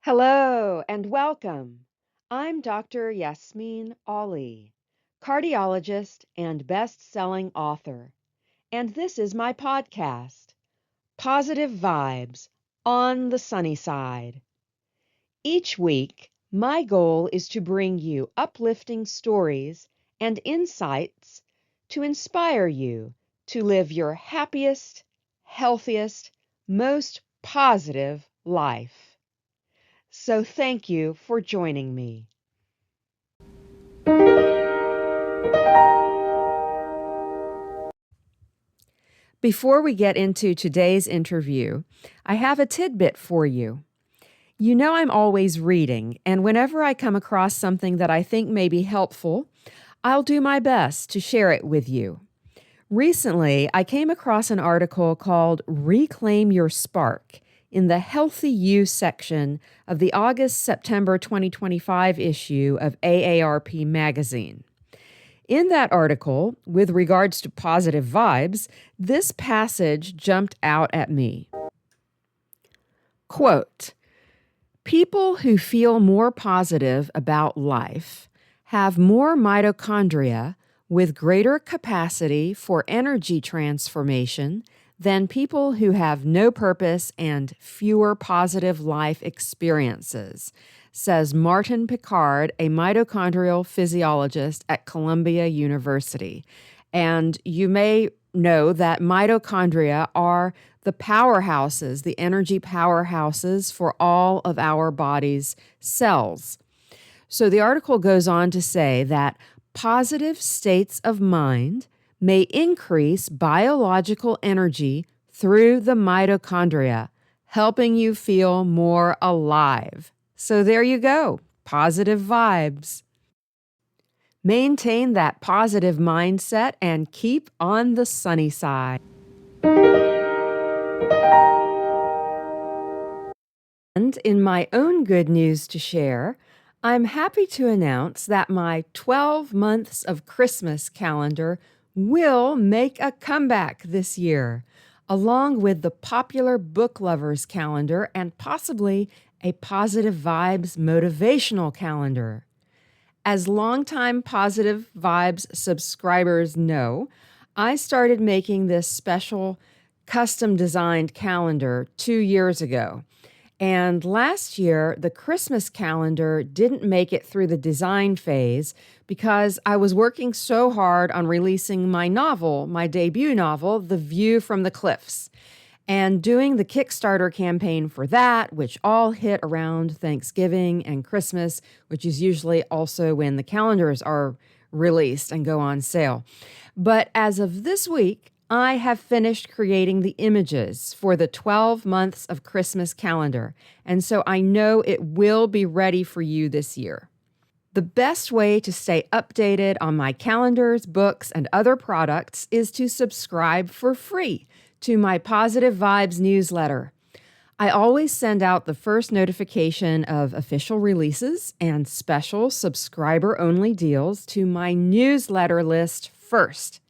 Hello and welcome. I'm Dr. Yasmine S, cardiologist and best-selling author, and this is my podcast, Positive Vibes on the Sunny Side. Each week, my goal is to bring you uplifting stories and insights to inspire you to live your happiest, healthiest, most positive life. So thank you for joining me. Before we get into today's interview, I have a tidbit for you. You know I'm always reading, and whenever I come across something that I think may be helpful, I'll do my best to share it with you. Recently, I came across an article called Reclaim Your Spark in the Healthy You section of the August-September 2025 issue of AARP magazine. In that article, with regards to positive vibes, this passage jumped out at me. Quote, "People who feel more positive about life have more mitochondria with greater capacity for energy transformation than people who have no purpose and fewer positive life experiences," says Martin Picard, a mitochondrial physiologist at Columbia University. And you may know that mitochondria are the powerhouses, the energy powerhouses for all of our body's cells. So the article goes on to say that positive states of mind may increase biological energy through the mitochondria, helping you feel more alive. So there you go, positive vibes. Maintain that positive mindset and keep on the sunny side. And in my own good news to share, I'm happy to announce that my 12 months of Christmas calendar will make a comeback this year, along with the popular book lovers calendar and possibly a positive vibes motivational calendar. As longtime Positive Vibes subscribers know, I started making this special custom designed calendar 2 years ago. And last year, the Christmas calendar didn't make it through the design phase because I was working so hard on releasing my novel, my debut novel, The View from the Cliffs, and doing the Kickstarter campaign for that, which all hit around Thanksgiving and Christmas, which is usually also when the calendars are released and go on sale. But as of this week, I have finished creating the images for the 12 months of Christmas calendar, and so I know it will be ready for you this year. The best way to stay updated on my calendars, books, and other products is to subscribe for free to my Positive Vibes newsletter. I always send out the first notification of official releases and special subscriber-only deals to my newsletter list first.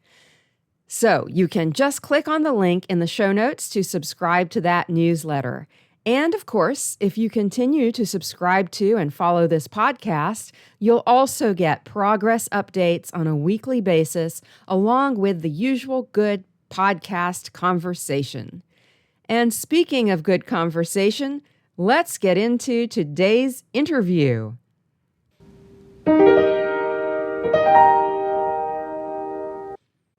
So you can just click on the link in the show notes to subscribe to that newsletter. And of course, if you continue to subscribe to and follow this podcast, you'll also get progress updates on a weekly basis, along with the usual good podcast conversation. And speaking of good conversation, let's get into today's interview.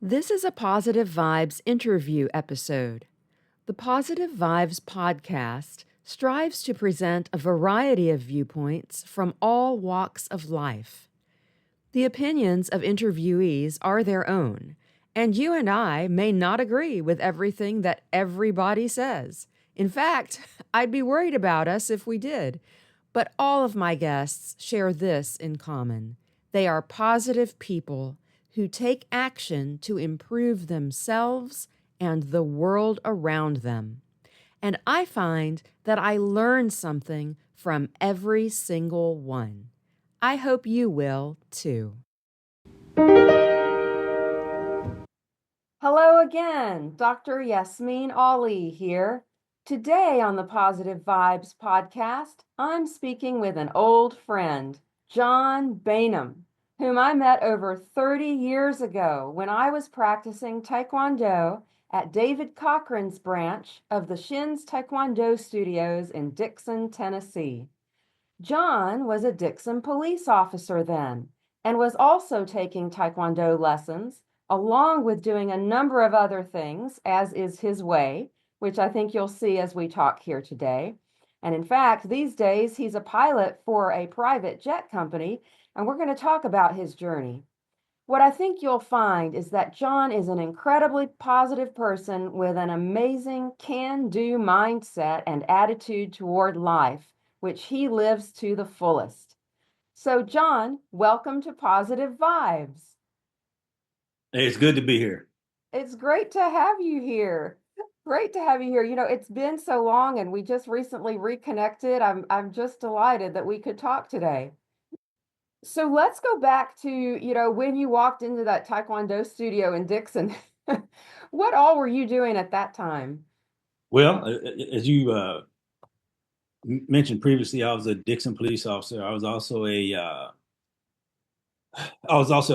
This is a Positive Vibes interview episode. The Positive Vibes podcast strives to present a variety of viewpoints from all walks of life. The opinions of interviewees are their own, and you and I may not agree with everything that everybody says. In fact, I'd be worried about us if we did. But all of my guests share this in common. They are positive people who take action to improve themselves and the world around them. And I find that I learn something from every single one. I hope you will too. Hello again, Dr. Yasmine S here. Today on the Positive Vibes podcast, I'm speaking with an old friend, John Baynham, whom I met over 30 years ago when I was practicing Taekwondo at David Cochran's branch of the Shins Taekwondo Studios in Dixon, Tennessee. John was a Dixon police officer then and was also taking Taekwondo lessons, along with doing a number of other things, as is his way, which I think you'll see as we talk here today. And in fact, these days he's a pilot for a private jet company, and we're going to talk about his journey. What I think you'll find is that John is an incredibly positive person with an amazing can-do mindset and attitude toward life, which he lives to the fullest. So, John, welcome to Positive Vibes. Hey, it's good to be here. It's great to have you here. Great to have you here. It's been so long and we just recently reconnected. I'm just delighted that we could talk today. So let's go back to, when you walked into that Taekwondo studio in Dixon. What all were you doing at that time? Well, as you mentioned previously, I was a Dixon police officer. I was also a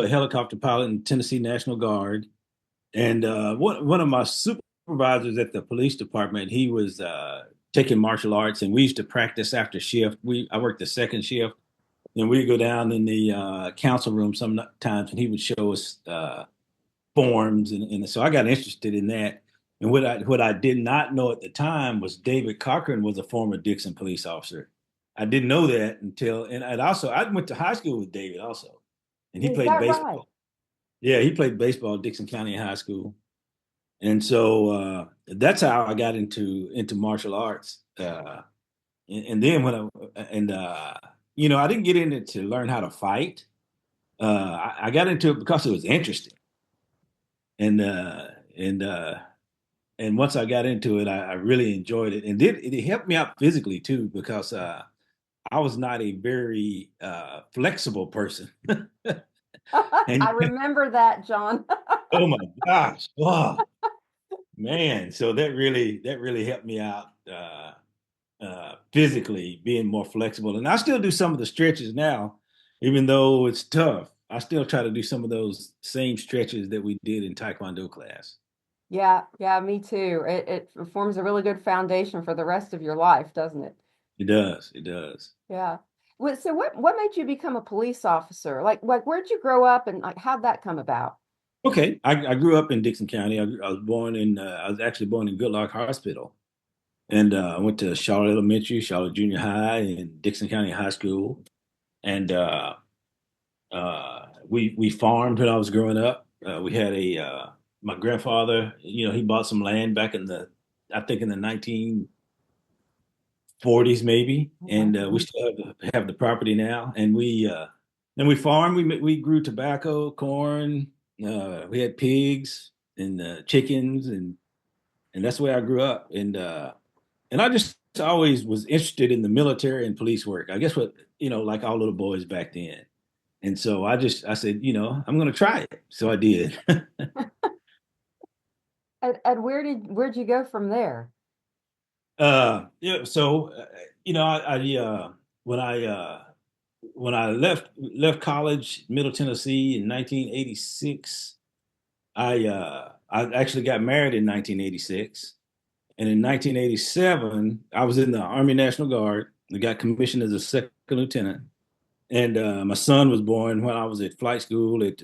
helicopter pilot in Tennessee National Guard, and one of my supervisors at the police department, he was taking martial arts, and we used to practice after shift. I worked the second shift, and we'd go down in the council room sometimes, and he would show us forms, and so I got interested in that. And what I did not know at the time was David Cochran was a former Dixon police officer. I didn't know that until, and also I went to high school with David also, and he Is played that right? baseball. Yeah, he played baseball at Dixon County High School, and so that's how I got into martial arts. And then I didn't get in it to learn how to fight. I got into it because it was interesting, and uh, and uh, and once I got into it, I really enjoyed it, and it helped me out physically too because I was not a very flexible person, I and remember that, John. oh my gosh, oh man, so that really helped me out physically, being more flexible, and I still do some of the stretches now, even though it's tough. I still try to do some of those same stretches that we did in Taekwondo class. Yeah, yeah, me too. It forms a really good foundation for the rest of your life, doesn't it? It does, it does. Yeah. So what made you become a police officer? Like where'd you grow up and like how'd that come about? Okay, I grew up in Dixon County. I was actually born in Goodlock Hospital, and I went to Charlotte Elementary, Charlotte Junior High, and Dixon County High School. And we farmed when I was growing up. We had my grandfather, he bought some land back I think in the 1940s maybe, and we Mhm. still have the property now. And we farmed. We grew tobacco, corn. We had pigs and chickens, and that's the way I grew up. And I just always was interested in the military and police work. I guess like all little boys back then. And so I said, I'm going to try it. So I did. And where'd you go from there? Yeah. So, when I left college, Middle Tennessee in 1986, I actually got married in 1986. And in 1987, I was in the Army National Guard. I got commissioned as a second lieutenant. And my son was born when I was at flight school at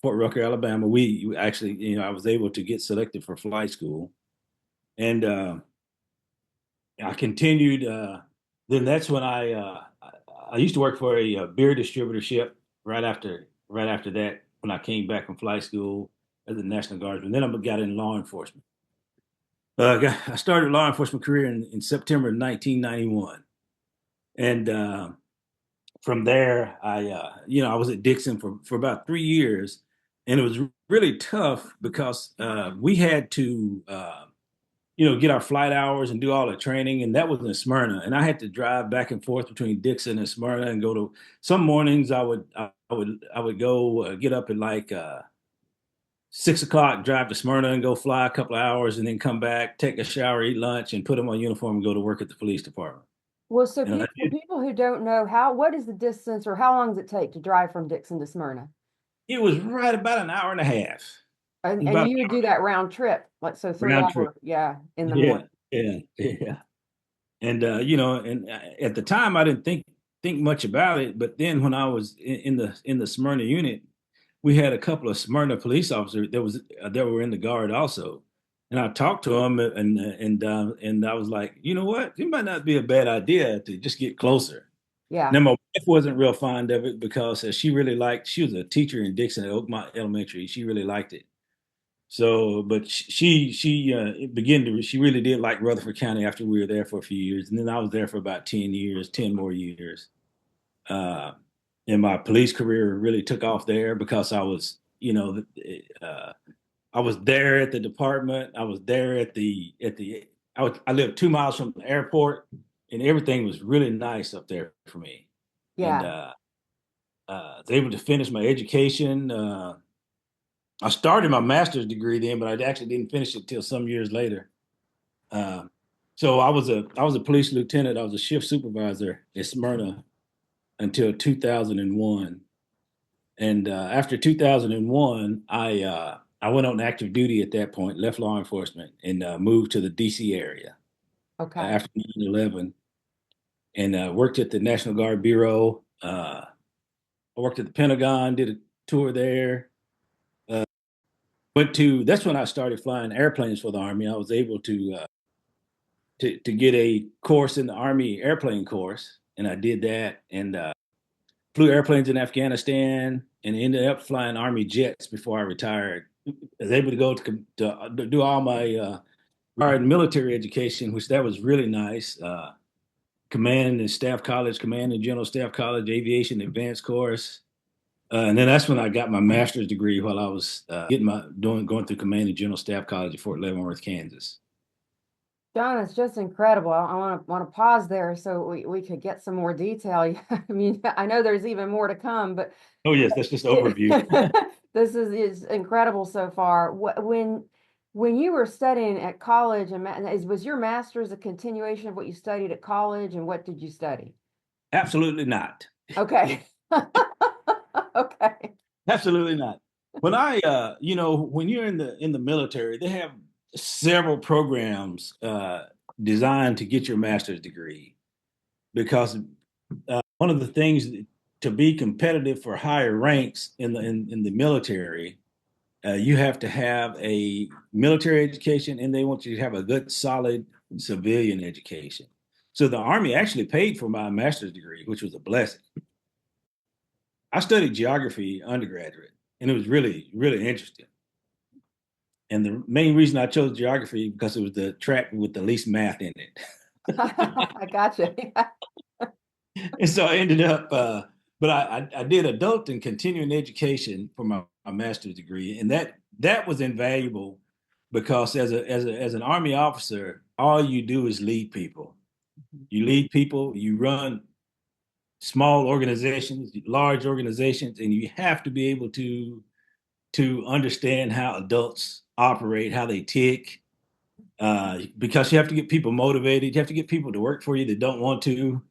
Fort Rucker, Alabama. We actually, I was able to get selected for flight school. And I continued. Then that's when I used to work for a beer distributorship right after that when I came back from flight school as a National Guardsman. Then I got in law enforcement. I started law enforcement career in September 1991, and from there, I was at Dixon for about 3 years, and it was really tough because we had to, get our flight hours and do all the training, and that was in Smyrna, and I had to drive back and forth between Dixon and Smyrna and go to. Some mornings I would go get up at like 6 o'clock, drive to Smyrna and go fly a couple of hours, and then come back, take a shower, eat lunch, and put on my uniform and go to work at the police department. Well, so And I for did. people who don't know, what is the distance or how long does it take to drive from Dixon to Smyrna? It was right about an hour and a half, And about you would do that round trip, like so a three round trip. hour, yeah, in the Yeah, morning. yeah. And at the time I didn't think much about it, but then when I was in the Smyrna unit, we had a couple of Smyrna police officers that were in the guard also, and I talked to them, and I was like, you know what, it might not be a bad idea to just get closer. Yeah, Now my wife wasn't real fond of it because she was a teacher in Dixon at Oakmont Elementary. She really liked it. So, but she began to she really did like Rutherford County after we were there for a few years, and then I was there for about 10 years, 10 more years. Uh, and my police career really took off there because I was there at the department. I was there I lived 2 miles from the airport, and everything was really nice up there for me. And yeah. I was able to finish my education. I started my master's degree then, but I actually didn't finish it till some years later. Uh, so I was a police lieutenant. I was a shift supervisor at Smyrna until 2001. And after 2001, I went on active duty at that point, left law enforcement, and moved to the DC area Okay. after 9/11, and worked at the National Guard Bureau. I worked at the Pentagon, did a tour there. Uh, that's when I started flying airplanes for the Army. I was able to get a course in the Army airplane course, and I did that, and flew airplanes in Afghanistan, and ended up flying Army jets before I retired. I was able to go to do all my military education, which that was really nice. Command and Staff College, Command and General Staff College, Aviation Advanced course. And then that's when I got my master's degree while I was going through Command and General Staff College at Fort Leavenworth, Kansas. John, it's just incredible. I want to pause there so we could get some more detail. I mean, I know there's even more to come, but Oh yes, that's just it, overview. is incredible so far. When you were studying at college and was your master's a continuation of what you studied at college, and what did you study? Absolutely not. Okay. Okay. Absolutely not. When you're in the military, they have several programs designed to get your master's degree because one of the things to be competitive for higher ranks in the military, you have to have a military education, and they want you to have a good, solid civilian education. So the Army actually paid for my master's degree, which was a blessing. I studied geography undergraduate, and it was really, really interesting. And the main reason I chose geography because it was the track with the least math in it. I gotcha. And so I ended up, but I did adult and continuing education for my master's degree, and that was invaluable because as an Army officer, all you do is lead people. You lead people, you run small organizations, large organizations, and you have to be able to understand how adults operate, how they tick, because you have to get people motivated. You have to get people to work for you that don't want to.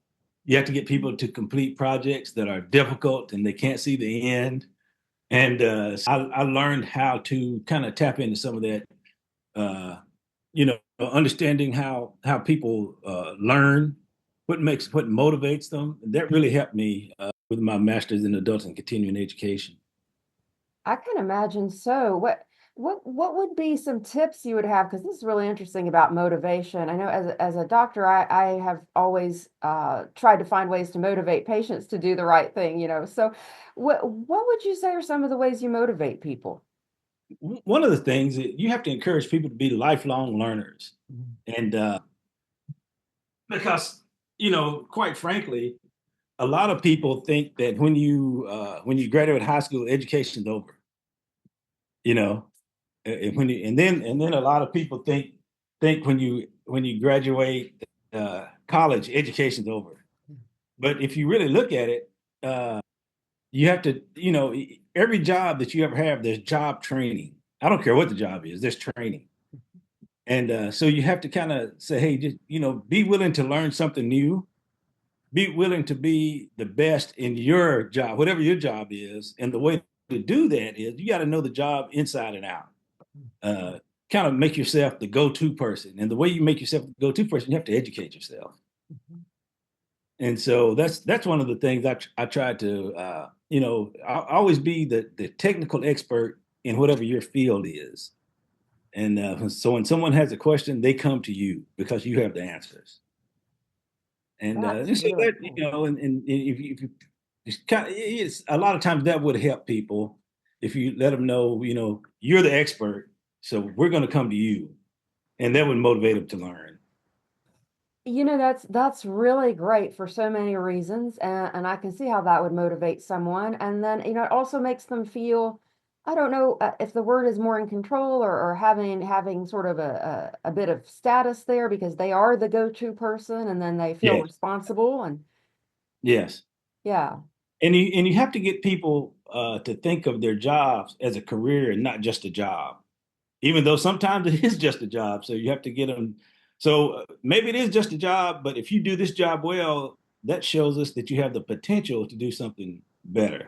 You have to get people to complete projects that are difficult and they can't see the end. And I learned how to kind of tap into some of that, understanding how people learn, what motivates them. And that really helped me with my master's in adult and continuing education. I can imagine so. What would be some tips you would have? Because this is really interesting about motivation. I know as a doctor, I have always tried to find ways to motivate patients to do the right thing, you know. So what would you say are some of the ways you motivate people? One of the things that you have to encourage people to be lifelong learners, and because quite frankly, a lot of people think that when you graduate high school, education's over. You know, and then a lot of people think when you graduate college, education's over. But if you really look at it, you have to, every job that you ever have, there's job training. I don't care what the job is, there's training. And so you have to kind of say, hey, just, be willing to learn something new, be willing to be the best in your job, whatever your job is. And the way to do that is you got to know the job inside and out. Uh, Kind of make yourself the go-to person. And the way you make yourself the go-to person, you have to educate yourself. And so that's one of the things I try to I'll always be the technical expert in whatever your field is. And so when someone has a question, they come to you because you have the answers. That's And so really that cool. and if you it's kind of, it's a lot of times that would help people if you let them know, you're the expert, so we're going to come to you, and that would motivate them to learn. That's really great for so many reasons, and I can see how that would motivate someone. And then, it also makes them feel, I don't know if the word is more in control or having sort of a bit of status there because they are the go-to person, and then they feel Yes, responsible. And yes, yeah, and you have to get people to think of their jobs as a career and not just a job, even though sometimes it is just a job. So you have to get them. So maybe it is just a job, but if you do this job well, that shows us that you have the potential to do something better.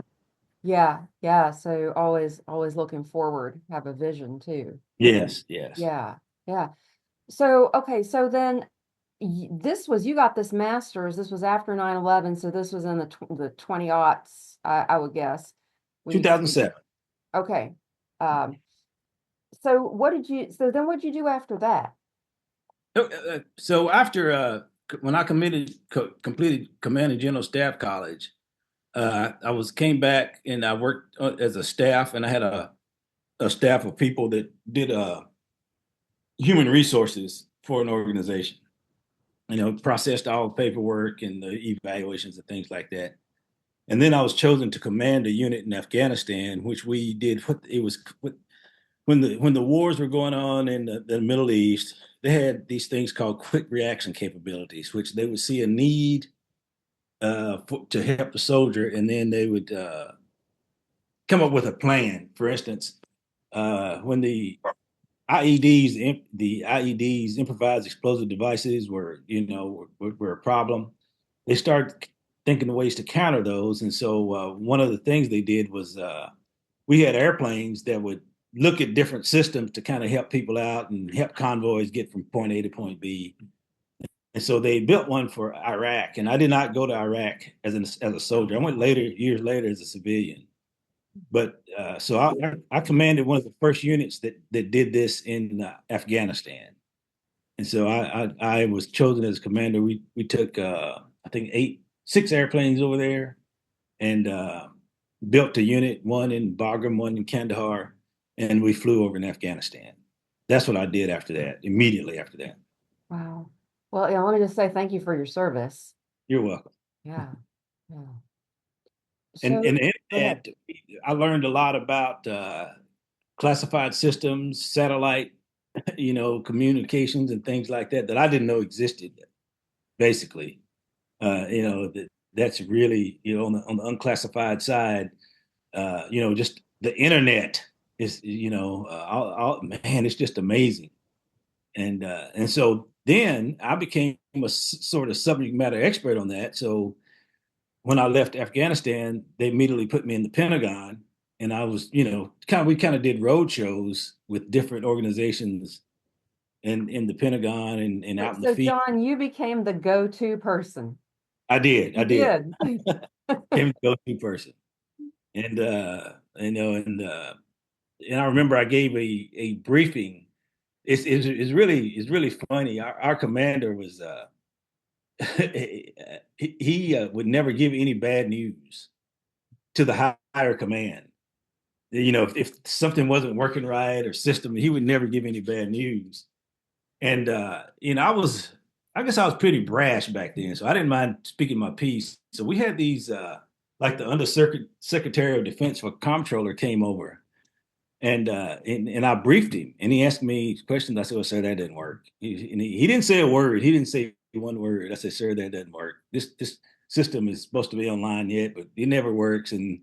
yeah, yeah. So always looking forward, have a vision too. Yes, yes. Yeah, yeah. So, okay, so then you got this master's, this was after 9/11, so this was in the 20 aughts, I would guess, when you said, 2007. okay. Um, so then what did you do after that? So after when I completed Command and General Staff College, I was came back and I worked as a staff, and I had a staff of people that did human resources for an organization. Processed all the paperwork and the evaluations and things like that. And then I was chosen to command a unit in Afghanistan, which we did. It was when the wars were going on in the Middle East. They had these things called quick reaction capabilities, which they would see a need to help the soldier, and then they would come up with a plan. For instance, when the IEDs, improvised explosive devices, were a problem, they started thinking of ways to counter those. And so one of the things they did was we had airplanes that would look at different systems to kind of help people out and help convoys get from point A to point B. And so they built one for Iraq, and I did not go to Iraq as a soldier. I went later, years later, as a civilian. But so I commanded one of the first units that did this in Afghanistan, and so I was chosen as commander. We took I think 6 airplanes over there, and built a unit, one in Bagram, one in Kandahar, and we flew over in Afghanistan. That's what I did after that. Immediately after that. Wow. Well, yeah, let me just say thank you for your service. You're welcome. Yeah, yeah. And So, in go ahead. that, I learned a lot about classified systems, satellite, communications and things like that I didn't know existed. Basically, that's really on the unclassified side. Just the internet is man, it's just amazing. And so then I became a sort of subject matter expert on that. So when I left Afghanistan, they immediately put me in the Pentagon, and I was, we kind of did road shows with different organizations in the Pentagon and So, out in the so field. John, you became the go-to person. I You did. did. Became the go-to person, and and I remember I gave a briefing. It's really funny. Our commander was he would never give any bad news to the higher command. If something wasn't working right or system, he would never give any bad news. And I guess I was pretty brash back then, so I didn't mind speaking my piece. So we had these, like the Under Secretary of Defense for Comptroller came over, and I briefed him, and he asked me questions. I said, "Well, sir, that didn't work." He didn't say a word. He didn't say one word. I said, "Sir, that doesn't work. This system is supposed to be online yet, but it never works." And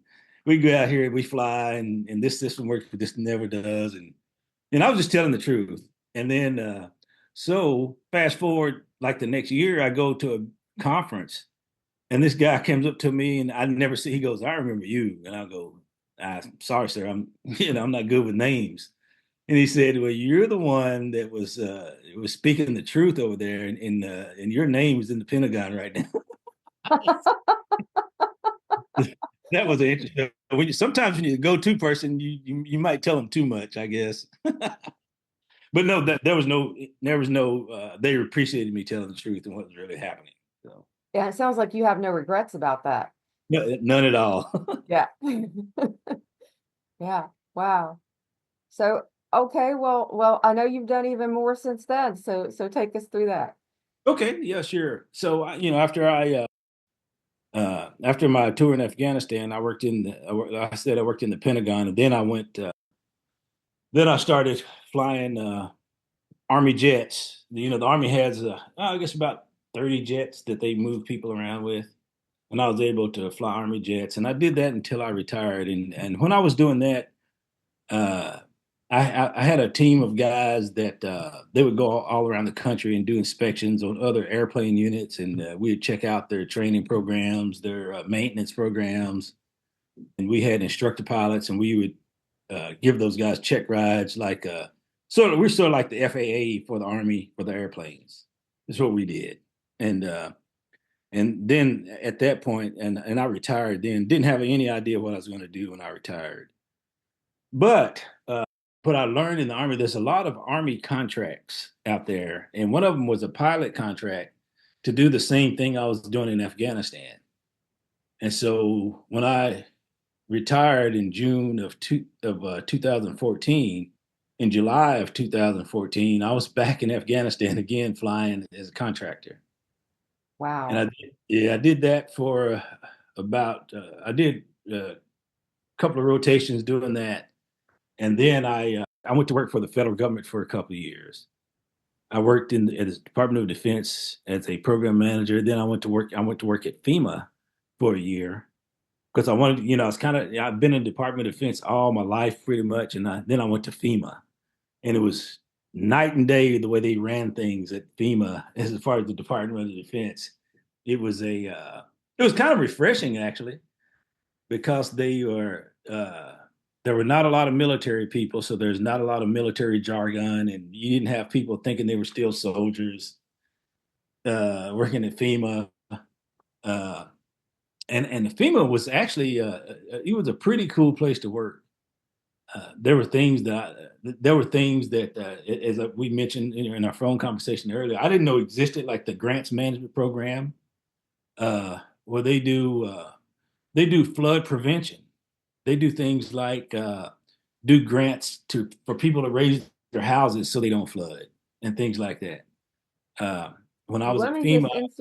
we go out here and we fly, and this system works, but this never does. And I was just telling the truth. And then so fast forward like the next year, I go to a conference, and this guy comes up to me, and I never see. He goes, "I remember you," and I go, "I'm sorry, sir. I'm I'm not good with names." And he said, "Well, you're the one that was speaking the truth over there, and your name is in the Pentagon right now." That was an interesting. Sometimes when you're a go-to person, you might tell them too much, I guess. But no, that there was no. They appreciated me telling the truth and what was really happening. So Yeah, it sounds like you have no regrets about that. none at all. Yeah. Yeah. Wow. So, okay, well, I know you've done even more since then. So take us through that. Okay, yeah, sure. So after after my tour in Afghanistan, I worked in I said I worked in the Pentagon, and then I went. Then I started flying Army jets. The Army has, I guess, about 30 jets that they move people around with. And I was able to fly Army jets. And I did that until I retired. And when I was doing that, uh, I had a team of guys that they would go all around the country and do inspections on other airplane units. And we would check out their training programs, their maintenance programs. And we had instructor pilots, and we would give those guys check rides, like we're sort of like the FAA for the Army for the airplanes. That's what we did, and then at that point, and I retired. Then didn't have any idea what I was going to do when I retired. But what I learned in the Army, there's a lot of Army contracts out there, and one of them was a pilot contract to do the same thing I was doing in Afghanistan. And so when I retired in June of 2014. In July of 2014, I was back in Afghanistan again, flying as a contractor. And Wow. I did that for about I did a couple of rotations doing that, and then I went to work for the federal government for a couple of years. I worked in at the Department of Defense as a program manager. Then I went to work. I went to work at FEMA for a year because I wanted, I was kind of, I've been in the Department of Defense all my life pretty much. And then I went to FEMA, and it was night and day the way they ran things at FEMA as far as the Department of Defense. It was it was kind of refreshing actually, because there were not a lot of military people. So there's not a lot of military jargon, and you didn't have people thinking they were still soldiers working at FEMA. Uh, and the FEMA was actually it was a pretty cool place to work. There were things that as we mentioned in our phone conversation earlier, I didn't know existed, like the grants management program, where they do flood prevention. They do things like do grants to for people to raise their houses so they don't flood and things like that. Uh, when I was Let at me FEMA, just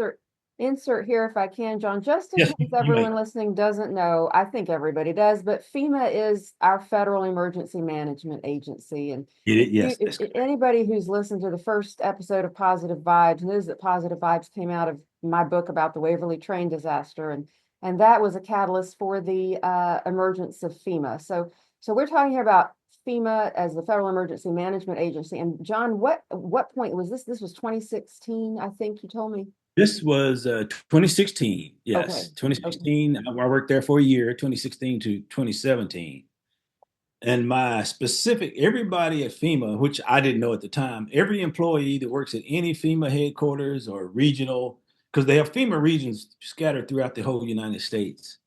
insert here if I can, John, just in yes, case you may. everyone listening doesn't know. I think everybody does, but FEMA is our federal emergency management agency. And Yes, that's correct. anybody who's listened to the first episode of Positive Vibes knows that Positive Vibes came out of my book about the Waverly train disaster, and that was a catalyst for the emergence of FEMA. So we're talking here about FEMA as the Federal Emergency Management Agency. And John, what point was this? This was 2016, I think you told me. This was 2016. Okay. Yes, Okay. 2016. I worked there for a year, 2016 to 2017. And my specific, everybody at FEMA, which I didn't know at the time, every employee that works at any FEMA headquarters or regional, because they have FEMA regions scattered throughout the whole United States.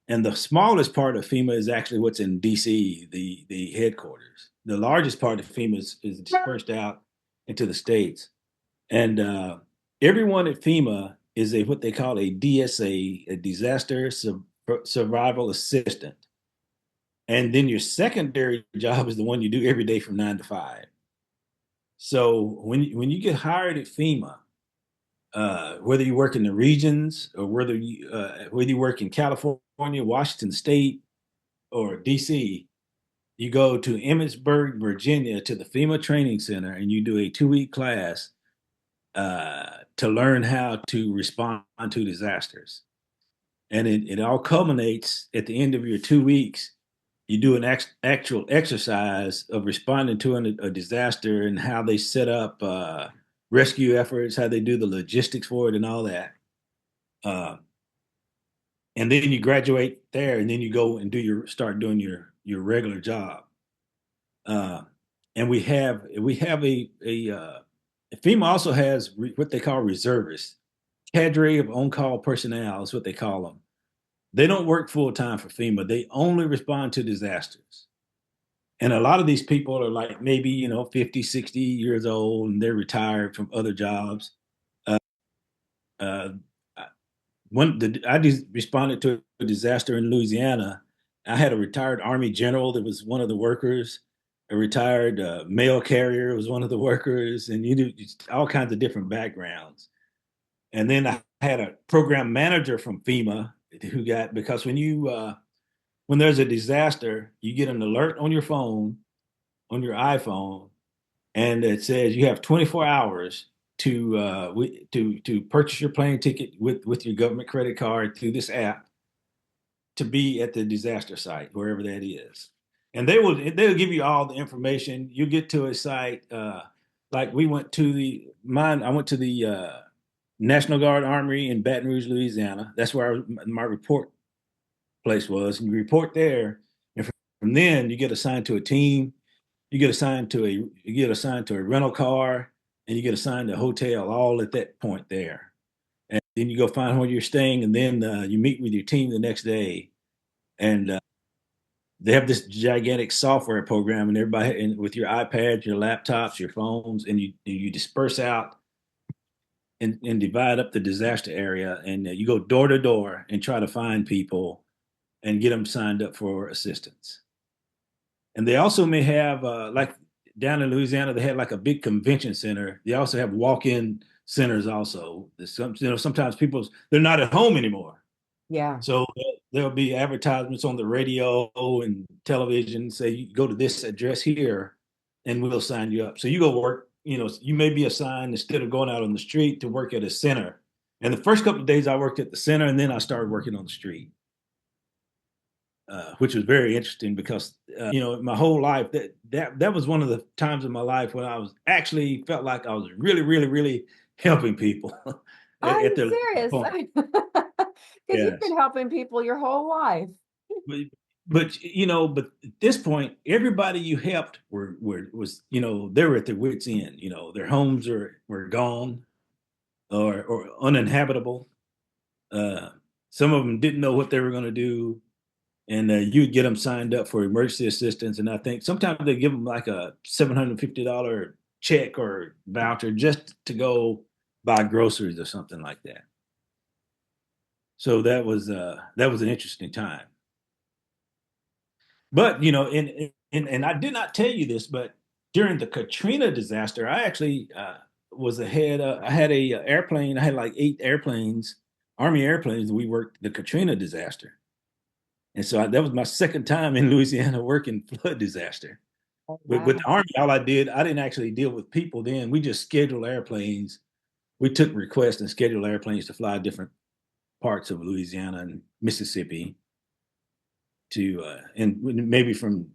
And the smallest part of FEMA is actually what's in DC, the headquarters. The largest part of FEMA is dispersed out into the states. And everyone at FEMA is a what they call a DSA, a disaster survival assistant. And then your secondary job is the one you do every day from 9 to 5. So when you get hired at FEMA, whether you work in the regions or whether you work in California, Washington State, or DC, you go to Emmitsburg, Virginia, to the FEMA Training Center, and you do a 2-week class to learn how to respond to disasters. And it all culminates at the end of your 2 weeks. You do an actual exercise of responding to a disaster and how they set up rescue efforts, how they do the logistics for it, and all that. Uh, and then you graduate there, and then you go and start doing your regular job. Uh, and we have a FEMA also has what they call reservists, cadre of on-call personnel is what they call them. They don't work full time for FEMA. They only respond to disasters. And a lot of these people are like maybe, 50, 60 years old and they're retired from other jobs. Uh, uh, I just responded to a disaster in Louisiana. I had a retired Army general that was one of the workers, a retired mail carrier was one of the workers, and you do all kinds of different backgrounds. And then I had a program manager from FEMA who got because when there's a disaster, you get an alert on your phone, on your iPhone, and it says you have 24 hours to purchase your plane ticket with your government credit card through this app to be at the disaster site, wherever that is. And they'll give you all the information. You get to a site, like we went to the mine. I went to the National Guard Armory in Baton Rouge, Louisiana. That's where my report place was. And you report there, and from then you get assigned to a team. You get assigned to a rental car, and you get assigned to a hotel, all at that point there. And then you go find where you're staying, and then you meet with your team the next day. And they have this gigantic software program, and everybody, and with your iPads, your laptops, your phones, and you disperse out and divide up the disaster area, and you go door to door and try to find people and get them signed up for assistance. And they also may have like down in Louisiana, they had like a big convention center. They also have walk-in centers also. Sometimes people they're not at home anymore. Yeah. So there'll be advertisements on the radio and television say you go to this address here and we'll sign you up. So you go work, you may be assigned instead of going out on the street to work at a center. And the first couple of days I worked at the center and then I started working on the street. Which was very interesting because my whole life that was one of the times in my life when I was actually felt like I was really really really helping people at I'm their serious. point. Because you've Yes, been helping people your whole life. but, but at this point, everybody you helped was they were at their wits' end. Their homes were gone or uninhabitable. Uh, some of them didn't know what they were going to do, and you'd get them signed up for emergency assistance. And I think sometimes they give them like a $750 check or voucher just to go buy groceries or something like that. So that was an interesting time. But and I did not tell you this, but during the Katrina disaster, I actually was ahead. I had a airplane. I had like 8 airplanes, Army airplanes. We worked the Katrina disaster. And so that was my second time in Louisiana working flood disaster. Oh, With the wow. Army, all I did, I didn't actually deal with people then. We just scheduled airplanes. We took requests and scheduled airplanes to fly different parts of Louisiana and Mississippi and maybe from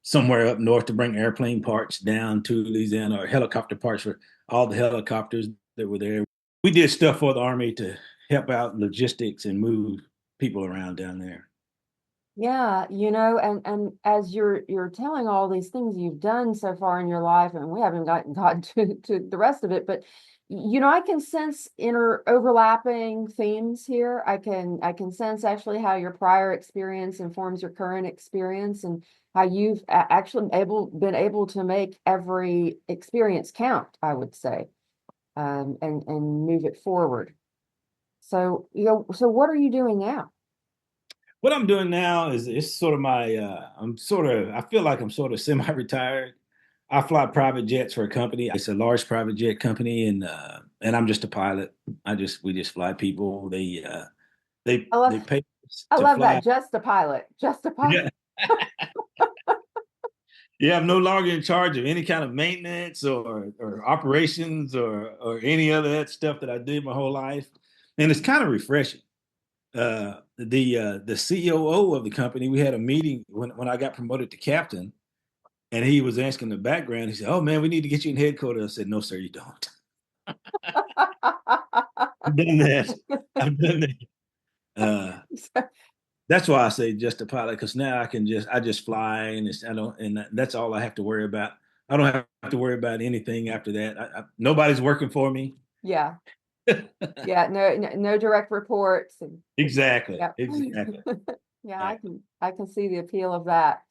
somewhere up north to bring airplane parts down to Louisiana or helicopter parts for all the helicopters that were there. We did stuff for the Army to help out logistics and move people around down there. Yeah, and as you're telling all these things you've done so far in your life, and we haven't gotten to the rest of it, but I can sense inter overlapping themes here. I can sense actually how your prior experience informs your current experience, and how you've actually been able to make every experience count, I would say, and move it forward. So, so what are you doing now? What I'm doing now is it's sort of I feel like I'm sort of semi-retired. I fly private jets for a company. It's a large private jet company, and I'm just a pilot. We just fly people. I love They pay us I to love fly. that. Just a pilot. Just a pilot. Yeah. Yeah, I'm no longer in charge of any kind of maintenance or operations or any other that stuff that I did my whole life. And it's kind of refreshing. The COO of the company, we had a meeting when I got promoted to captain, and he was asking the background. He said, "Oh man, we need to get you in headquarters." I said, "No, sir, you don't." I've done that. I've done that. Uh, that's why I say just a pilot, because now I just fly, and I don't, and that's all I have to worry about. I don't have to worry about anything after that. Nobody's working for me. Yeah. Yeah. No direct reports. And Exactly. yeah. Exactly. Yeah, Uh, I can see the appeal of that.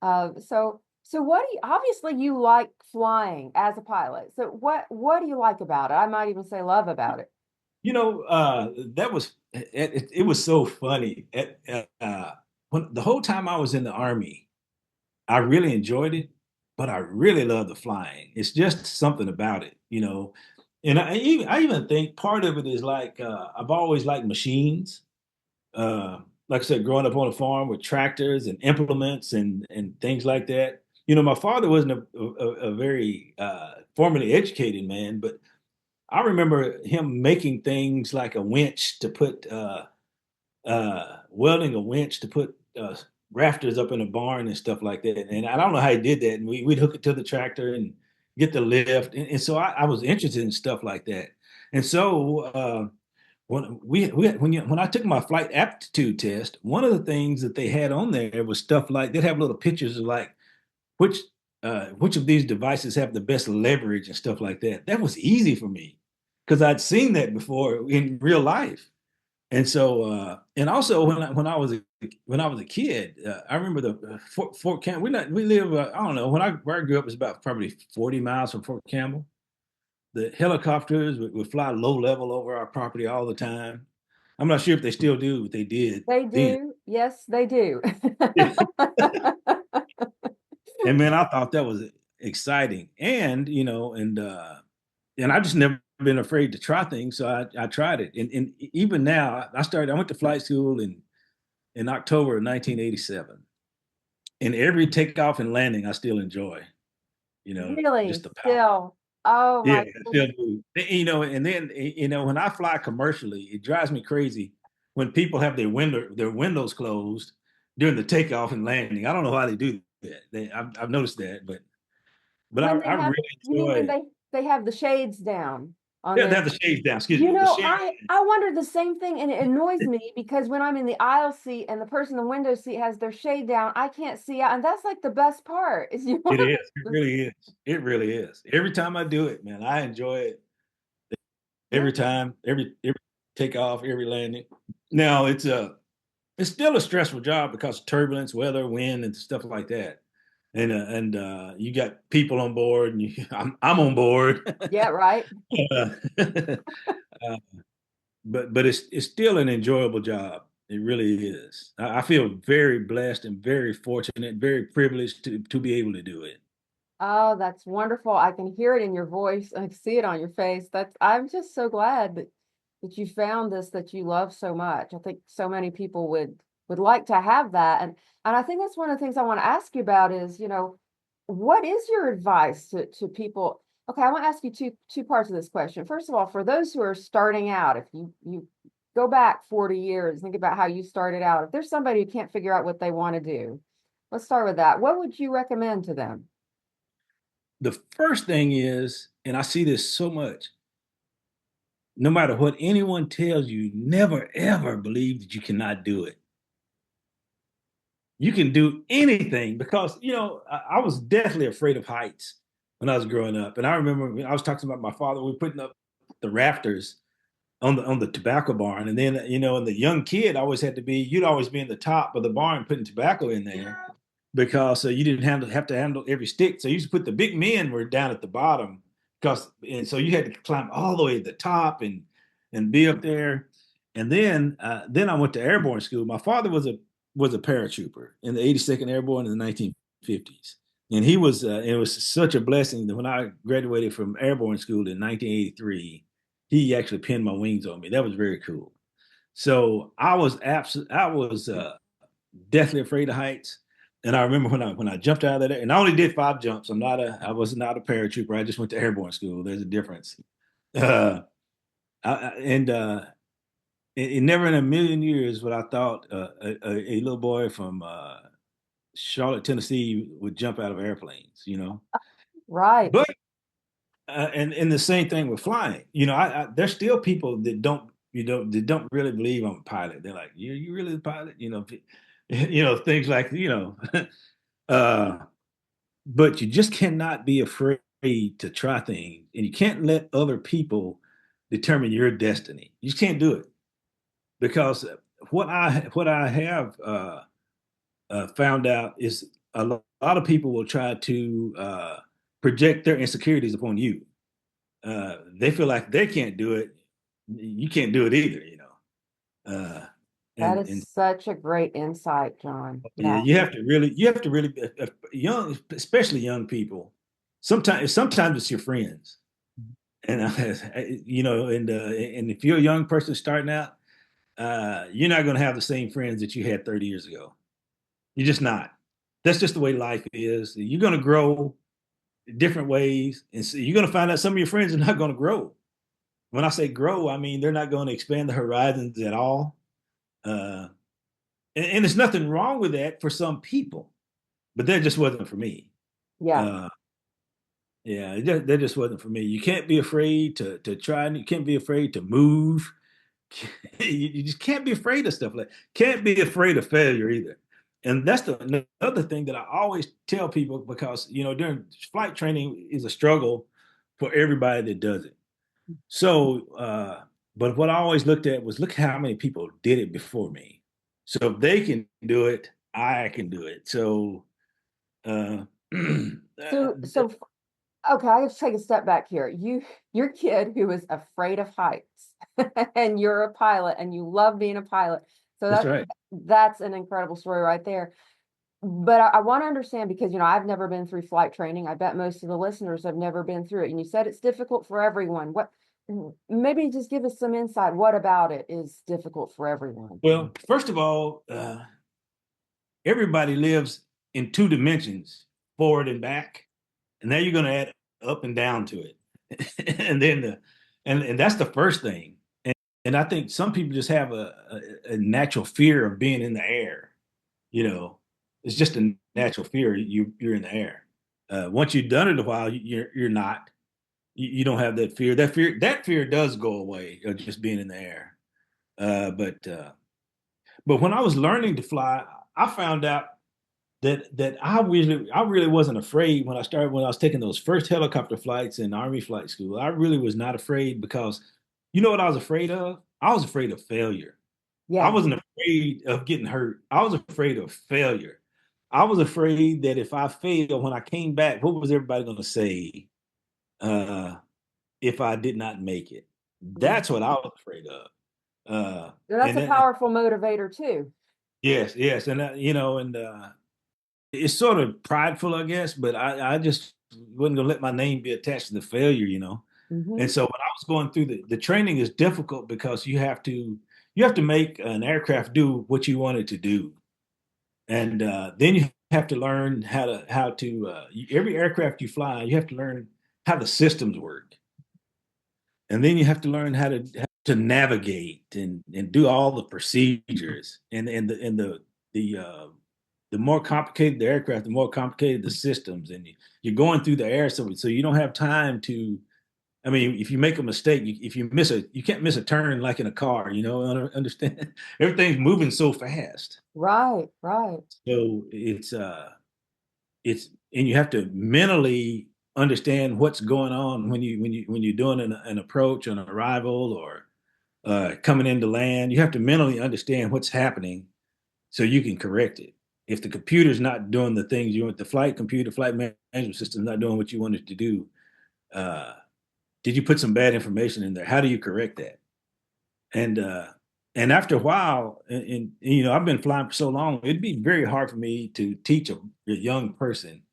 So what do you, obviously you like flying as a pilot. So what do you like about it? I might even say love about it. that was it was so funny. When the whole time I was in the Army, I really enjoyed it, but I really love the flying. It's just something about it. And I even think part of it is like I've always liked machines. Like I said, growing up on a farm with tractors and implements and things like that. My father wasn't a very formally educated man, but I remember him making things like a winch to put welding a winch to put rafters up in a barn and stuff like that. And I don't know how he did that. And we'd hook it to the tractor and get the lift. And so I was interested in stuff like that. And so when I took my flight aptitude test, one of the things that they had on there was stuff like they'd have little pictures of like which which of these devices have the best leverage and stuff like that. That was easy for me because I'd seen that before in real life. And so, and also when I was a kid, I remember the Fort Campbell. We live. I don't know. Where I grew up was about probably 40 miles from Fort Campbell. The helicopters would fly low level over our property all the time. I'm not sure if they still do, but they did They then. do. Yes, they do. And man, I thought that was exciting, and I just never been afraid to try things, so I tried it, and even now I went to flight school in October of 1987. And every takeoff and landing, I still enjoy, Really, just the power. still. Oh Yeah, my I still goodness. do. And then, when I fly commercially, it drives me crazy when people have their windows closed during the takeoff and landing. I don't know how they do that. I've noticed that, but When they I have, really you mean when enjoy. they have the shades down on They their, have the shades down. Excuse you me, the know, shades. I wonder the same thing, and it annoys me because when I'm in the aisle seat and the person in the window seat has their shade down, I can't see out, and that's like the best part is you It want is. It really is. It really is. Every time I do it, man, I enjoy it. yeah. Every time, every takeoff, every landing. Now it's still a stressful job because of turbulence, weather, wind, and stuff like that. And you got people on board, and I'm on board. Yeah, right. uh, uh, but it's still an enjoyable job. It really is. I feel very blessed and very fortunate, very privileged to be able to do it. Oh, that's wonderful. I can hear it in your voice. I can see it on your face. That's I'm just so glad that you found this that you love so much. I think so many people would like to have that. And I think that's one of the things I want to ask you about is, what is your advice to people? Okay, I want to ask you two parts of this question. First of all, for those who are starting out, if you go back 40 years, think about how you started out. If there's somebody who can't figure out what they want to do, let's start with that. What would you recommend to them? The first thing is, and I see this so much, no matter what anyone tells you, never ever believe that you cannot do it. You can do anything because, I was definitely afraid of heights when I was growing up. And I remember when I was talking about my father, we were putting up the rafters on the tobacco barn. And then, and the young kid always had to be, you'd always be in the top of the barn putting tobacco in there because you didn't have to handle every stick. So you used to put the big men were down at the bottom and so you had to climb all the way to the top and be up there. And then I went to airborne school. My father was a paratrooper in the 82nd Airborne in the 1950s. And it was such a blessing that when I graduated from airborne school in 1983, he actually pinned my wings on me. That was very cool. So I was deathly afraid of heights. And I remember when I jumped out of that, and I only did 5 jumps. I was not a paratrooper. I just went to airborne school. There's a difference. Uh, I, and it never in a million years would I thought a little boy from Charlotte, Tennessee would jump out of airplanes, you know. Right. But and the same thing with flying. You know, there's still people that don't, you know, that don't really believe I'm a pilot. They're like, you really a pilot? You know, you know, things like, you know, uh, but you just cannot be afraid to try things, and you can't let other people determine your destiny. You just can't do it because what I have found out is lot of people will try to project their insecurities upon you. They feel like they can't do it. You can't do it either, you know. Uh, That and is such a great insight, John. yeah, Yeah. you have to really, young, especially young people. Sometimes it's your friends, and you know, and if you're a young person starting out, you're not going to have the same friends that you had 30 years ago. You're just not. That's just the way life is. You're going to grow different ways, and so you're going to find out some of your friends are not going to grow. When I say grow, I mean they're not going to expand the horizons at all. Uh, and there's nothing wrong with that for some people, but that just wasn't for me. Yeah. Uh, yeah, that just wasn't for me. You can't be afraid to try, and you can't be afraid to move. You just can't be afraid of stuff like. Can't be afraid of failure either. And that's the another thing that I always tell people, because you know during flight training is a struggle for everybody that does it. So, but what I always looked at was look how many people did it before me. So if they can do it, I can do it. So, uh, So okay, I have to take a step back here. Your kid who is afraid of heights and you're a pilot and you love being a pilot. So that's right. that's an incredible story right there. But I want to understand because I've never been through flight training. I bet most of the listeners have never been through it. And you said it's difficult for everyone. What maybe just give us some insight. What about it is difficult for everyone? Well, first of all, everybody lives in two dimensions, forward and back, and now you're going to add up and down to it, and then and that's the first thing. And I think some people just have a natural fear of being in the air. You know, it's just a natural fear. You're in the air. Once you've done it a while, you're not. You don't have that fear. That fear does go away of just being in the air. But when I was learning to fly, I found out that I really wasn't afraid when I was taking those first helicopter flights in Army flight school. I really was not afraid because you know what I was afraid of? I was afraid of failure. I Yeah. wasn't afraid of getting hurt. I was afraid of failure. I was afraid that if I failed when I came back, what was everybody going to say uh, if I did not make it? Mhm. That's what I was afraid of. That's And a then, powerful motivator too. yes, yes, and you know, and it's sort of prideful, I guess, but I just wasn't gonna let my name be attached to the failure, you know. And Hmm. so when I was going through the training is difficult because you have to make an aircraft do what you want it to do, and then you have to learn how to every aircraft you fly, you have to learn how the systems work, and then you have to learn how to navigate and do all the procedures and the more complicated the aircraft, the more complicated the systems, and you're going through the air, so you don't have time to. I mean, if you make a mistake, if you can't miss a turn like in a car. You know, understand? Everything's moving so fast, Right, right. so it's and you have to mentally understand what's going on when you're doing an approach, an arrival, or coming into land. You have to mentally understand what's happening so you can correct it. If the computer's not doing the things you want, the flight management system not doing what you want it to do, uh, did you put some bad information in there? How do you correct that? And and after a while, and you know, I've been flying for so long, it'd be very hard for me to teach a young person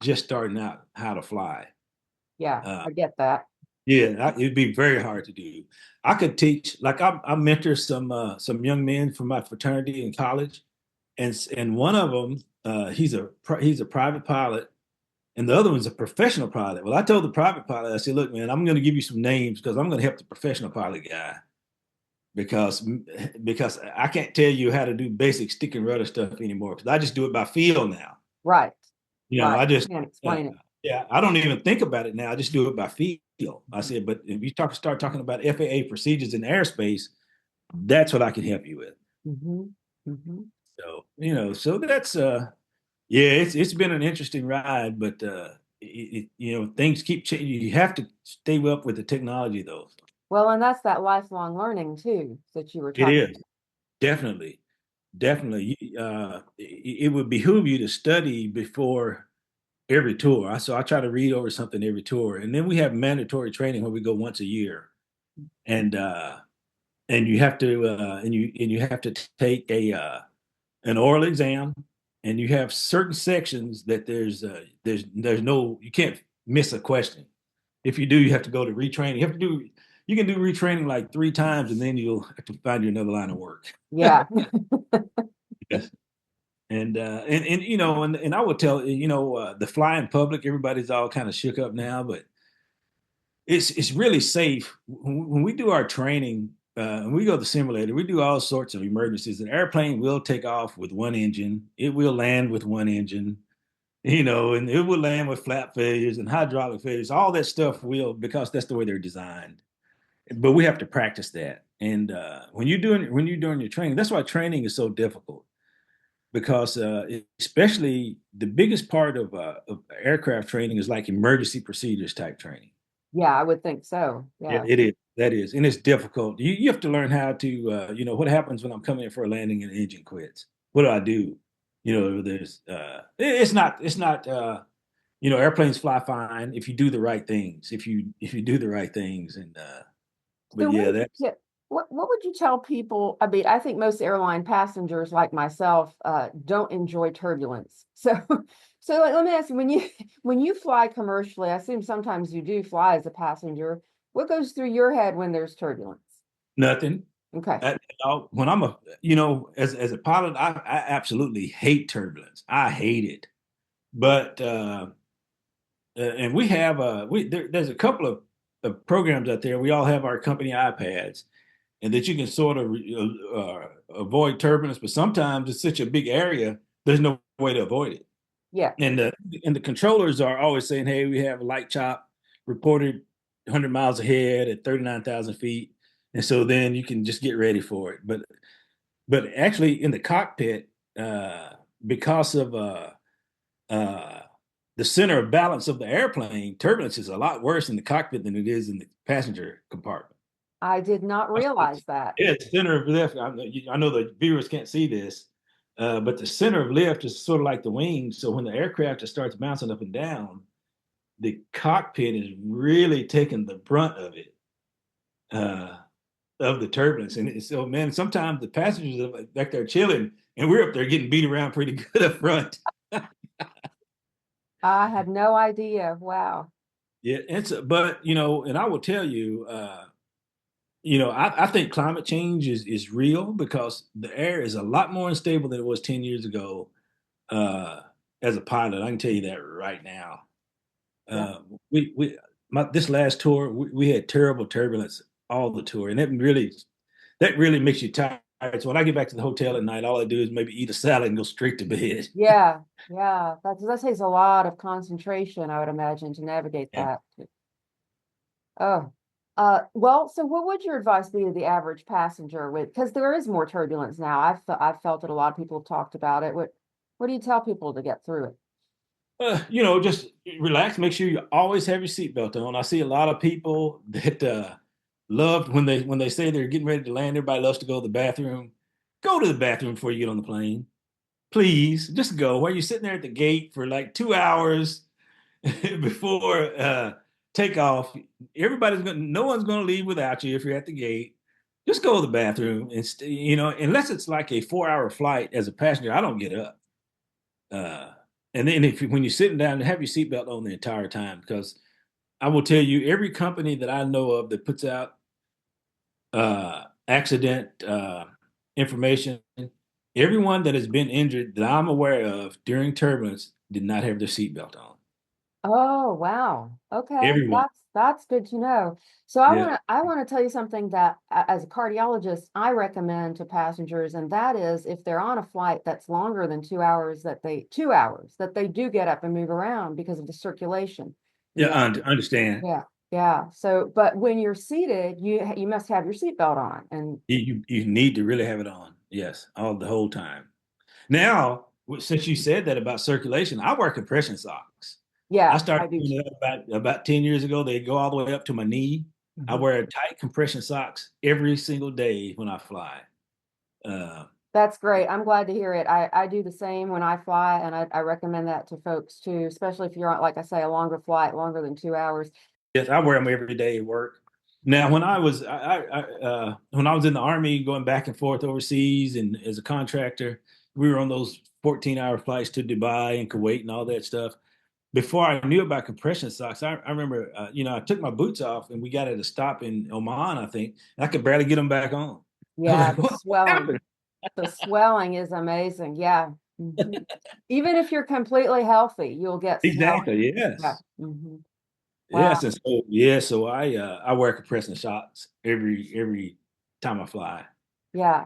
just starting out how to fly. Yeah, Uh, I get that. yeah, it'd be very hard to do. I could teach, like I mentor some young men from my fraternity in college, and one of them he's a private pilot, and the other one's a professional pilot. Well, I told the private pilot, I said, look, man, I'm going to give you some names because I'm going to help the professional pilot guy. because because I can't tell you how to do basic stick and rudder stuff anymore because I just do it by feel now. Right. You know, Right. I You just can't uh, explain it. yeah, I don't even think about it now. I just do it by feel. I Mhm. said, but if you start talking about FAA procedures in airspace, that's what I can help you with. Mhm. Mhm. So, so that's yeah, it's been an interesting ride, but things keep changing. You have to stay up with the technology though. Well, and that's that lifelong learning too that you were It talking is about. definitely, definitely. It would behoove you to study before every tour. So I try to read over something every tour, and then we have mandatory training where we go once a year, and you have to and you have to take a an oral exam, and you have certain sections that there's no you can't miss a question. If you do, you have to go to retraining. You can do retraining like 3 times, and then you'll have to find you another line of work. Yeah. Yes. And I would tell the flying public, everybody's all kind of shook up now, but it's really safe when we do our training. And we go to the simulator, we do all sorts of emergencies. An airplane will take off with one engine, it will land with one engine, and it will land with flap failures and hydraulic failures. All that stuff will, because that's the way they're designed. But we have to practice that. And when you're doing your training, that's why training is so difficult, because especially the biggest part of aircraft training is like emergency procedures type training. Yeah, I would think so. Yeah, Yes. it is. That is, and it's difficult. You have to learn how to, what happens when I'm coming in for a landing and the engine quits. What do I do? There's, airplanes fly fine if you do the right things. If you do the right things, and but So yeah, what, that's yeah, what would you tell people? I mean, I think most airline passengers like myself don't enjoy turbulence. So so let me ask you, when you fly commercially, I assume sometimes you do fly as a passenger. What goes through your head when there's turbulence? nothing. Okay. When I'm as a pilot, I absolutely hate turbulence. I hate it. But and we have there's a couple of programs out there. We all have our company iPads, and that you can sort of avoid turbulence. But sometimes it's such a big area, there's no way to avoid it. Yeah. And the controllers are always saying, "Hey, we have a light chop reported 100 miles ahead at 39,000 feet," and so then you can just get ready for it. But actually, in the cockpit, because of uh, the center of balance of the airplane, turbulence is a lot worse in the cockpit than it is in the passenger compartment. I did not realize that. Yeah, it's center of lift. I know the viewers can't see this, but the center of lift is sort of like the wings. So when the aircraft just starts bouncing up and down, the cockpit is really taking the brunt of it, uh, of the turbulence. And so, man, sometimes the passengers are back there chilling, and we're up there getting beat around pretty good up front. I had no idea. Wow. Yeah, but and I will tell you, I think climate change is real because the air is a lot more unstable than it was 10 years ago. Uh, as a pilot, I can tell you that right now. Yeah. Uh, this last tour, we had terrible turbulence all the tour, and that really makes you tired. So when I get back to the hotel at night, all I do is maybe eat a salad and go straight to bed. Yeah. Yeah. That takes a lot of concentration, I would imagine, to navigate Yeah. that. Oh, well, so what would your advice be to the average passenger with, because there is more turbulence now. I've felt it. A lot of people have talked about it. What do you tell people to get through it? Just relax. Make sure you always have your seatbelt on. I see a lot of people that love when they say they're getting ready to land. Everybody loves to go to the bathroom. Go to the bathroom before you get on the plane, please. Just go. While you're sitting there at the gate for like 2 hours before takeoff, no one's gonna leave without you if you're at the gate. Just go to the bathroom and unless it's like a 4 hour flight as a passenger, I don't get up. Uh, and then when you're sitting down, have your seatbelt on the entire time, because I will tell you, every company that I know of that puts out accident information, everyone that has been injured that I'm aware of during turbulence did not have their seatbelt on. Oh, wow. Okay. Everyone. That's good to know. So Yeah. I want to tell you something that as a cardiologist, I recommend to passengers, and that is if they're on a flight that's longer than 2 hours, that they 2 hours, that they do get up and move around because of the circulation. Yeah, Yeah. I understand. Yeah. Yeah. So, but when you're seated, you must have your seatbelt on. And You need to really have it on. Yes, all the whole time. Now, since you said that about circulation, I wear compression socks. I yeah, I started do doing too. that about 10 years ago. They go all the way up to my knee. I Mhm. wear tight compression socks every single day when I fly. Uh, That's great. I'm glad to hear it. I do the same when I fly, and I recommend that to folks too, especially if you're on, like I say, a longer flight, longer than 2 hours. yes, I wear them every day at work. Now, when I was in the Army, going back and forth overseas, and as a contractor, we were on those 14-hour flights to Dubai and Kuwait and all that stuff. Before I knew about compression socks, I remember, I took my boots off and we got at a stop in Oman, I think, and I could barely get them back on. I was Yeah, like, the what swelling. happened? The swelling is amazing. Yeah. Mhm. Even if you're completely healthy, you'll get swelling. Exactly. Yeah. Yes. Wow. Yes. And so, yeah. So I wear compression socks every time I fly. Yeah.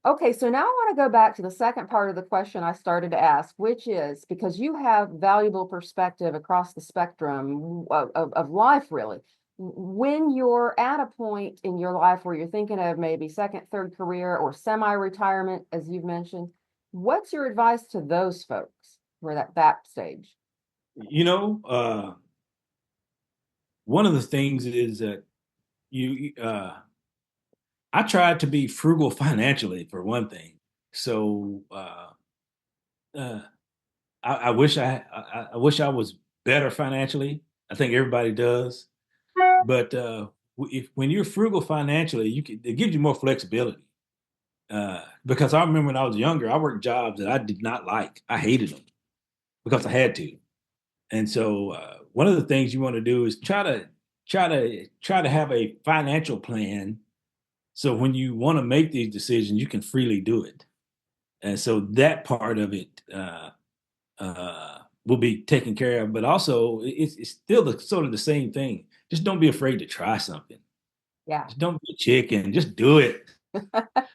Okay, so now I want to go back to the second part of the question I started to ask, which is because you have valuable perspective across the spectrum of life, really. When you're at a point in your life where you're thinking of maybe second, third career or semi-retirement, as you've mentioned, what's your advice to those folks who are at that stage? You know, one of the things is that you I tried to be frugal financially for one thing. So uh, I wish I wish I was better financially. I think everybody does, but when you're frugal financially, it gives you more flexibility. Because I remember when I was younger, I worked jobs that I did not like. I hated them because I had to. And so one of the things you want to do is try to have a financial plan. So when you want to make these decisions, you can freely do it. And so that part of it will be taken care of. But also, it's still sort of the same thing. Just don't be afraid to try something. Yeah. Just don't be a chicken. Just do it.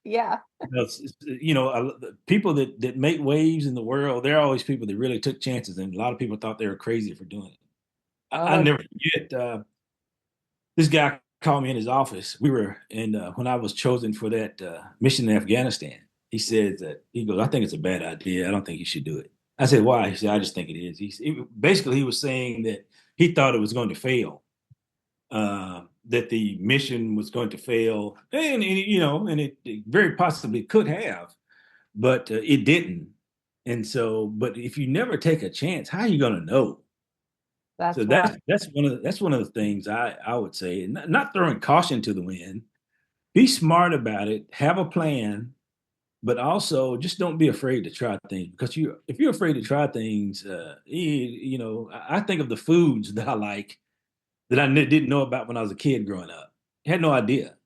Yeah. The people that make waves in the world, they're always people that really took chances, and a lot of people thought they were crazy for doing it. Oh, I they, never forget. This guy called me in his office. We were in when I was chosen for that mission in Afghanistan. He said that he goes, "I think it's a bad idea. I don't think you should do it." I said, "Why?" He said, "I just think it is." Basically he was saying that he thought it was going to fail, that the mission was going to fail, and it very possibly could have, but it didn't. And so, but if you never take a chance, how are you going to know? So that's right. that's one of the things I would say, not throwing caution to the wind. Be smart about it. Have a plan, but also just don't be afraid to try things because if you're afraid to try things, I think of the foods that I like that I didn't know about when I was a kid growing up. I had no idea.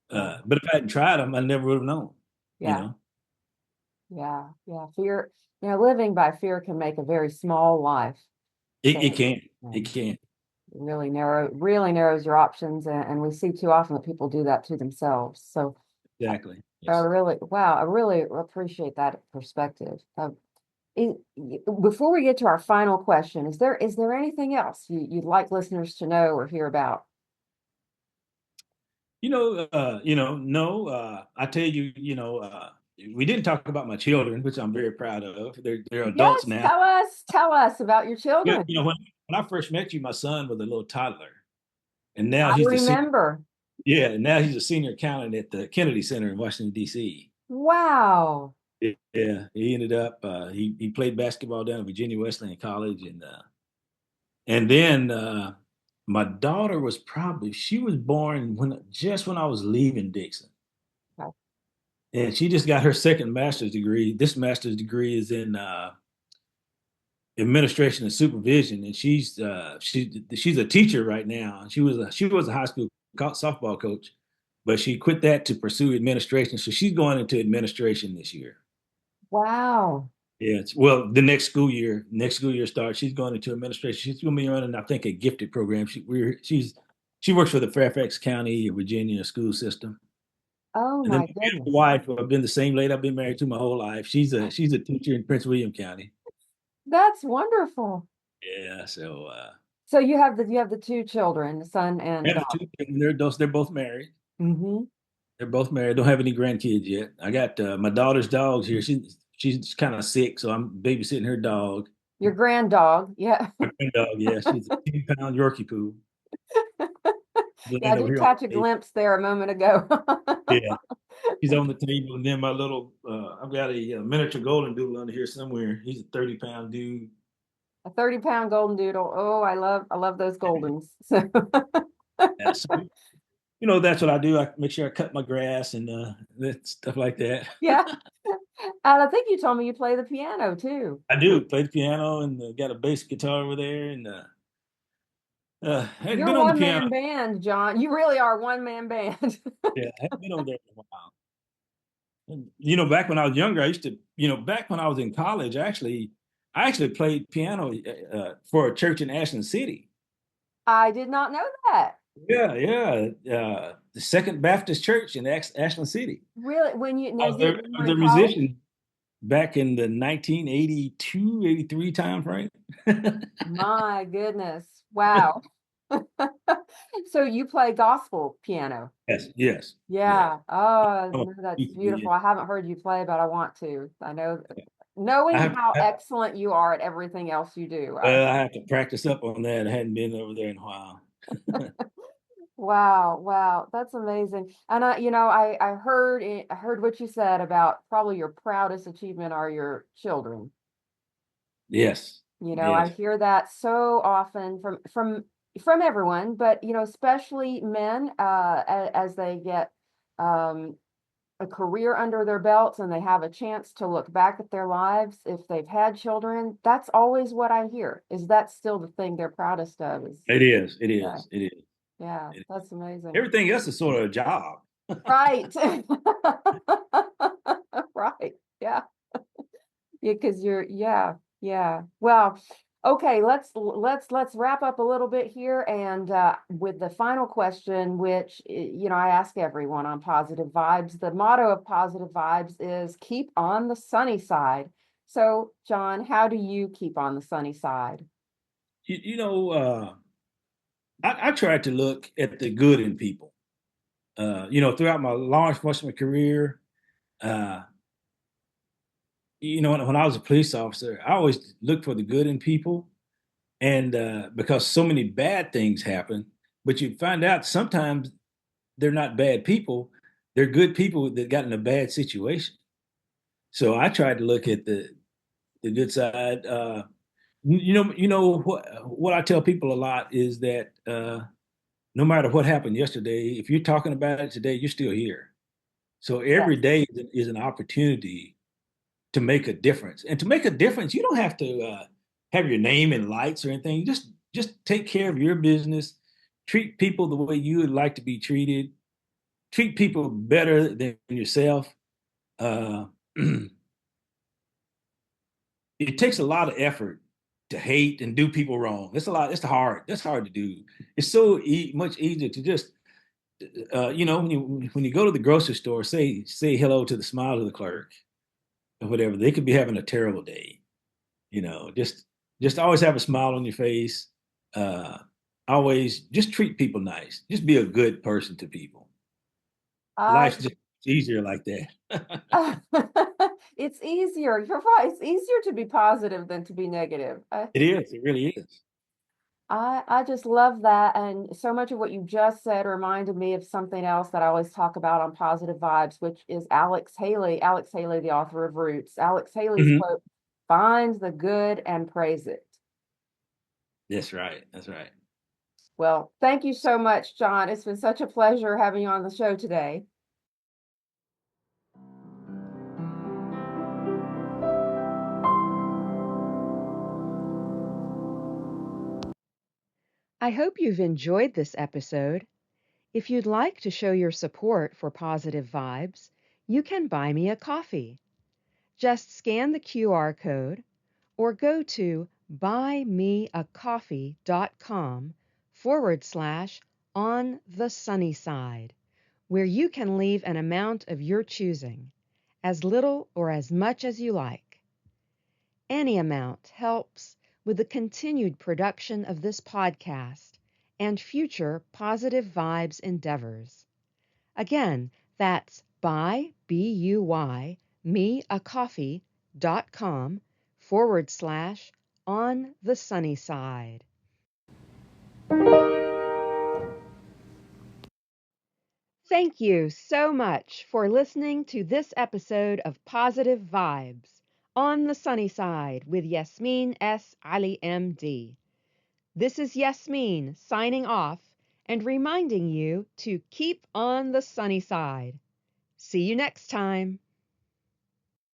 Yeah. But if I hadn't tried them, I never would have known. You Yeah. know, Yeah. Yeah. Fear, living by fear can make a very small life. it So can't. It um, can't. really narrows your options, and we see too often that people do that to themselves. So Exactly. I Yes. really, wow, I really appreciate that perspective. Before we get to our final question, is there anything else you'd like listeners to know or hear about? No, I tell you, we didn't talk about my children, which I'm very proud of. They're adults Yes, now. tell us about your Yeah, children. when I first met you, my son was a little toddler, and now I he's the senior. remember. Yeah, and now he's a senior accountant at the Kennedy Center in Washington D.C. Wow. Yeah, he ended up he played basketball down at Virginia Wesleyan College, and then my daughter she was born when I was leaving Dixon. Okay. And she just got her second master's degree. This master's degree is in administration and supervision, and she's a teacher right now. She was a high school softball coach, but she quit that to pursue administration. So she's going into administration this year. Wow. Yeah, well, the next school year starts. She's going into administration. She's going to be running, I think, a gifted program. She works for the Fairfax County, Virginia school system. Oh And then my my beautiful goodness. wife, who I've been the same lady I've been married to my whole life. She's a teacher in Prince William County. That's wonderful. Yeah, so So you have the two children, the son I and have daughter. two. They're both married. Hmm. They're both married. Don't have any grandkids yet. I got my daughter's dogs here. She's kind of sick, so I'm babysitting her dog. Your grand dog. Yeah. My granddog, yeah, she's a 10-pound Yorkie poo. Yeah, I Laying over did here on catch a the table. glimpse there a moment ago. Yeah, he's on the table, and then my little I've got a, miniature golden doodle under here somewhere. He's a 30-pound dude. A 30-pound golden doodle. Oh, I love those goldens. So Yeah, so, that's what I do. I make sure I cut my grass and that stuff like that. yeah. And I think you told me you play the piano too. I do play the piano and got a bass guitar over there, and hadn't You're a been on the piano. one-man band, John. You really are a one-man band. Yeah, I hadn't been over there in a while. And, back when I was younger, I used to, back when I was in college, I actually played piano for a church in Ashland City. I did not know that. Yeah, yeah, the Second Baptist Church in Ashland City. Really? When you I now was there, when you I were was in a college? musician back in the 1982, 83 time frame. My goodness. Wow. So you play gospel piano. Yes, yes, yes. Yeah. Oh, Oh, no, that's yeah. beautiful. I haven't heard you play, but I want to. I know I knowing have, how excellent you are at everything else you do. I have to practice up on that. I hadn't been over there in a while. Wow, wow, that's amazing. And I heard what you said about probably your proudest achievement are your children. Yes, I yes, hear that so often from everyone, but especially men, as they get um, a career under their belts and they have a chance to look back at their lives if they've had children. That's always what I hear. Is that still the thing they're proudest of? Is it is. It yeah, is. It is. yeah, that's amazing. Everything else is sort of a job. Right. Right. Yeah. Yeah, because yeah, yeah. Well, okay, let's wrap up a little bit here and with the final question, which I ask everyone on positive vibes. The motto of positive vibes is keep on the sunny side. So, John, how do you keep on the sunny side? You, you know, I try to look at the good in people. Throughout my law enforcement career, uh, when I was a police officer, I always looked for the good in people. And because so many bad things happen, but you find out sometimes they're not bad people, they're good people that got in a bad situation. So I tried to look at the good side. What I tell people a lot is that no matter what happened yesterday, if you're talking about it today, you're still here. So every Yes. day is an opportunity to make a difference. And to make a difference, you don't have to have your name in lights or anything. Just take care of your business, treat people the way you would like to be treated, treat people better than yourself. Uh, it takes a lot of effort to hate and do people wrong. It's a lot. It's hard. That's hard to do. It's so much easier to just, when you go to the grocery store, say hello to the smile of the clerk or whatever. They could be having a terrible day. Just always have a smile on your face. Uh, Always just treat people nice. Just be a good person to people. I Life's just easier like that. it's easier. You're right. It's easier to be positive than to be negative. It is. It really is. I just love that. And so much of what you just said reminded me of something else that I always talk about on Positive Vibes, which is Alex Haley. Alex Haley, the author of Roots. Alex Haley's Mhm. quote, find the good and praise it. That's right. That's right. Well, thank you so much, John. It's been such a pleasure having you on the show today. I hope you've enjoyed this episode. If you'd like to show your support for Positive Vibes, you can buy me a coffee. Just scan the QR code or go to buymeacoffee.com/on the sunny side, where you can leave an amount of your choosing, as little or as much as you like. Any amount helps with the continued production of this podcast and future Positive Vibes endeavors. Again, that's buymeacoffee.com/on the sunny side. Thank you so much for listening to this episode of Positive Vibes on the Sunny Side with Yasmine S. Ali MD. This is Yasmine signing off and reminding you to keep on the sunny side. See you next time.